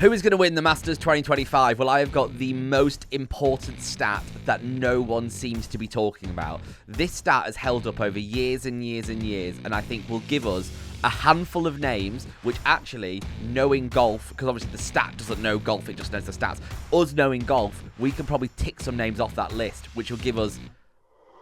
Who is going to win the Masters 2025? Well, I have got the most important stat that no one seems to be talking about. This stat has held up over years and years and years, and I think will give us a handful of names, which actually, knowing golf, because obviously the stat doesn't know golf, it just knows the stats. Us knowing golf, we can probably tick some names off that list, which will give us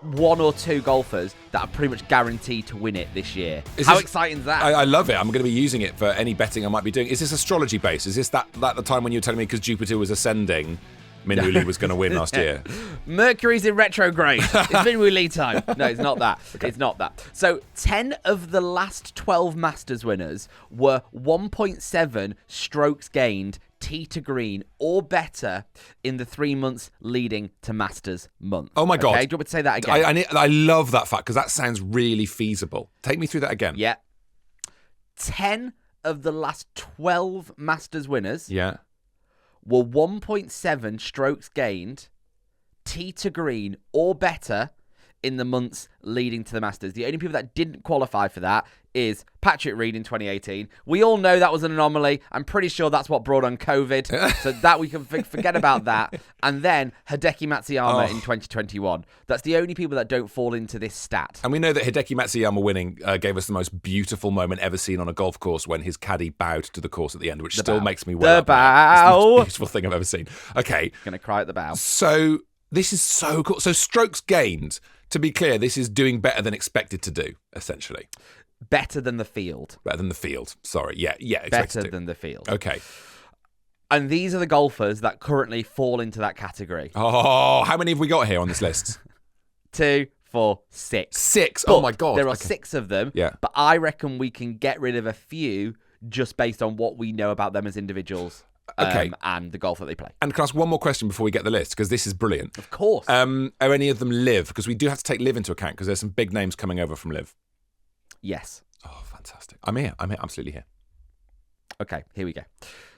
one or two golfers that are pretty much guaranteed to win it this year. How exciting is that? I love it. I'm going to be using it for any betting I might be doing. Is this astrology based? Is this that the time when you were telling me because Jupiter was ascending, Minwoo was going to win last year? Mercury's in retrograde. It's Minwoo Lee time. No, it's not that. Okay. It's not that. So 10 of the last 12 Masters winners were 1.7 strokes gained tee to green or better in the 3 months leading to Masters month. Oh my God. Okay, do you want me to say that again? I love that fact because that sounds really feasible. Take me through that again. Yeah. 10 of the last 12 Masters winners were 1.7 strokes gained tee to green or better in the months leading to the Masters. The only people that didn't qualify for that is Patrick Reed in 2018. We all know that was an anomaly. I'm pretty sure that's what brought on COVID. So that we can forget about that. And then Hideki Matsuyama in 2021. That's the only people that don't fall into this stat. And we know that Hideki Matsuyama winning gave us the most beautiful moment ever seen on a golf course when his caddy bowed to the course at the end, which still makes me well. The bow. It's the most beautiful thing I've ever seen. Okay. Gonna cry at the bow. So this is so cool. So strokes gained. To be clear, this is doing better than expected to do, essentially. Better than the field. Better than the field. Sorry. Yeah. Better than the field. Okay. And these are the golfers that currently fall into that category. Oh, how many have we got here on this list? 2, 4, 6. 6? But oh my God. There are 6 of them. Yeah. But I reckon we can get rid of a few just based on what we know about them as individuals. Okay. And the golf that they play. And can I ask one more question before we get the list? Because this is brilliant. Of course. Are any of them live? Because we do have to take live into account because there's some big names coming over from live. Yes. Oh, fantastic. I'm here. Absolutely here. Okay, here we go.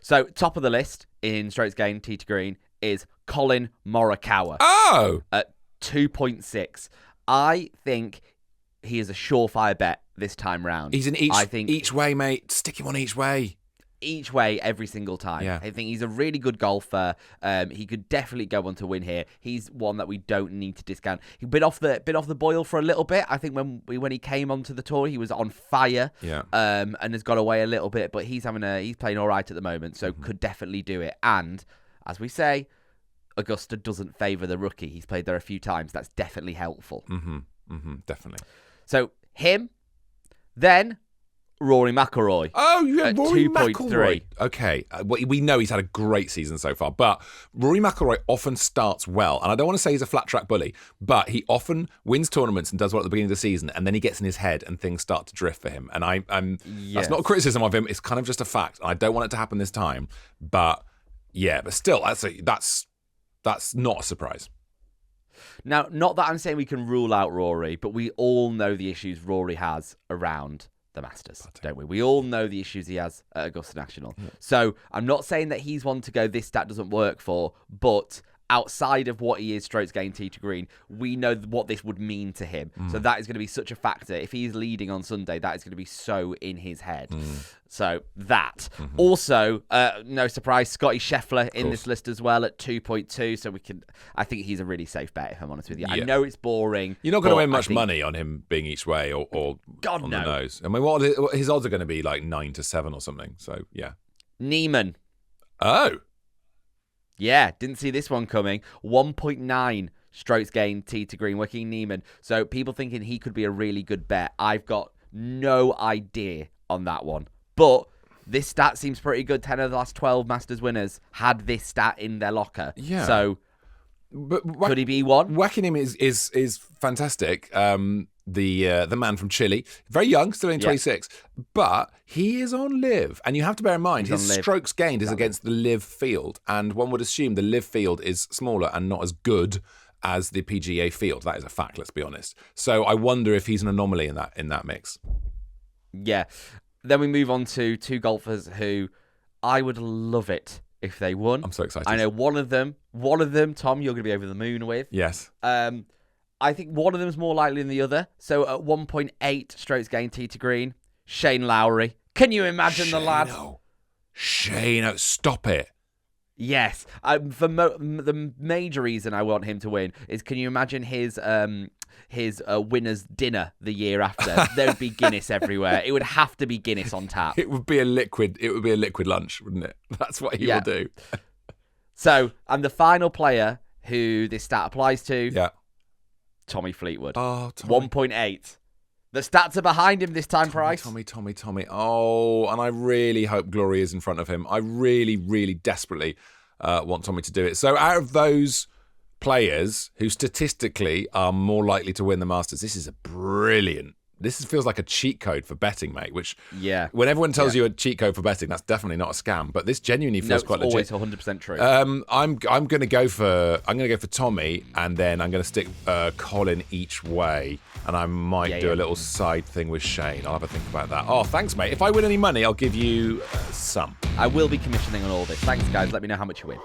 So, top of the list in strokes gained, tee to green, is Collin Morikawa. Oh! At 2.6. I think he is a surefire bet this time round. He's an each way, mate. Stick him on each way. Each way, every single time. Yeah. I think he's a really good golfer. He could definitely go on to win here. He's one that we don't need to discount. He bit off the boil for a little bit. I think when he came onto the tour, he was on fire. Yeah. And has got away a little bit, but he's playing all right at the moment, so could definitely do it. And as we say, Augusta doesn't favour the rookie. He's played there a few times. That's definitely helpful. Definitely. So him, then Rory McIlroy. Oh, yeah, Rory 2.3. McIlroy. Okay, we know he's had a great season so far, but Rory McIlroy often starts well, and I don't want to say he's a flat track bully, but he often wins tournaments and does well at the beginning of the season, and then he gets in his head and things start to drift for him. And that's not a criticism of him; it's kind of just a fact. And I don't want it to happen this time, but still, that's not a surprise. Now, not that I'm saying we can rule out Rory, but we all know the issues Rory has around the Masters, don't we? We all know the issues he has at Augusta National. Yeah. So I'm not saying that he's one to go, this stat doesn't work for, but outside of what he is, strokes gained tee to green, we know what this would mean to him. So that is going to be such a factor. If he's leading on Sunday, that is going to be so in his head. So that. Also, no surprise, Scottie Scheffler in this list as well at 2.2. So I think he's a really safe bet, if I'm honest with you. Yeah. I know it's boring. You're not going to win much money on him being each way or God, on no. the nose. I mean, what his odds are going to be like 9-7 or something. So, yeah. Neiman. Oh. Yeah, didn't see this one coming. 1.9 strokes gained tee to green, Joaquin Neiman. So people thinking he could be a really good bet. I've got no idea on that one. But this stat seems pretty good. 10 of the last 12 Masters winners had this stat in their locker. Yeah. So could he be one? Joaquin Neiman is fantastic. The man from Chile, very young, still only 26, but he is on live, and you have to bear in mind his strokes gained is against the live field, and one would assume the live field is smaller and not as good as the PGA field. That is a fact. Let's be honest. So I wonder if he's an anomaly in that mix. Yeah. Then we move on to two golfers who I would love it if they won. I'm so excited. I know one of them, Tom, you're going to be over the moon with. Yes. I think one of them is more likely than the other. So at 1.8 strokes gained tee to green, Shane Lowry. Can you imagine the lad? Shane, stop it. Yes. The major reason I want him to win is, can you imagine his winner's dinner the year after? There'd be Guinness everywhere. It would have to be Guinness on tap. It would be a liquid lunch, wouldn't it? That's what he will do. So, and the final player who this stat applies to, Tommy Fleetwood. Oh, Tommy. 1.8. The stats are behind him this time, Price. Tommy. Oh, and I really hope Glory is in front of him. I really, really desperately want Tommy to do it. So out of those players who statistically are more likely to win the Masters, this is a brilliant. This feels like a cheat code for betting, mate. Which, when everyone tells you a cheat code for betting, that's definitely not a scam. But this genuinely feels quite legit. Always 100% true. I'm going to go for Tommy, and then I'm going to stick Collin each way, and I might do a little side thing with Shane. I'll have a think about that. Oh, thanks, mate. If I win any money, I'll give you some. I will be commissioning on all this. Thanks, guys. Let me know how much you win.